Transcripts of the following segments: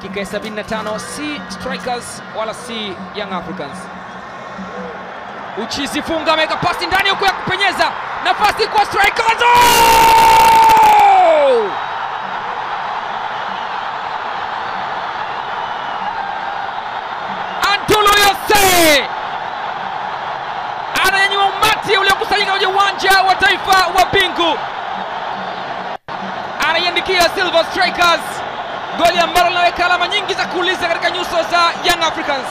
Dakika ya 75, si Strikers wala si Young Africans. Uchizi Funga ameweka pasi ndani huko ya kupenyeza, nafasi kwa Strikers. Antulu Yose ananyanyua umati uliokusanyika kwenye uwanja wa taifa wa Bingu, anaiandikia Silver Strikers goli ambalo linaweka alama nyingi za kuuliza katika nyuso za Young Africans.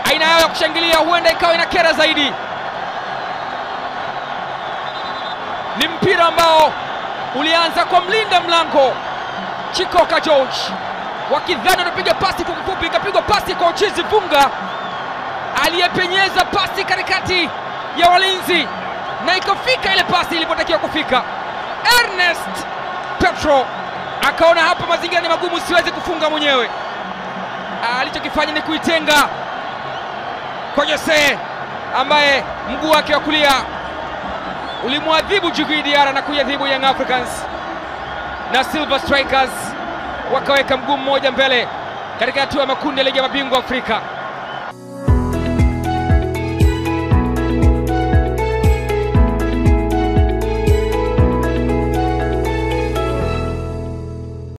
Aina yao ya kushangilia huenda ikawa inakera zaidi. Ni mpira ambao ulianza kwa mlinda mlango Chikoka George, wakidhani anapiga pasi kwa kifupi, ikapigwa pasi kwa Uchizi Funga aliyepenyeza pasi katikati ya walinzi na ikafika ile pasi ilipotakiwa kufika. Ernest Petro akaona hapa mazingira ni magumu, siwezi kufunga mwenyewe. Alichokifanya ni kuitenga kwa Jose ambaye mguu wake wa kulia ulimwadhibu Djigui Diarra na kuiadhibu Young Africans, na Silver Strikers wakaweka mguu mmoja mbele katika hatua ya makundi ya ligi ya mabingwa Afrika.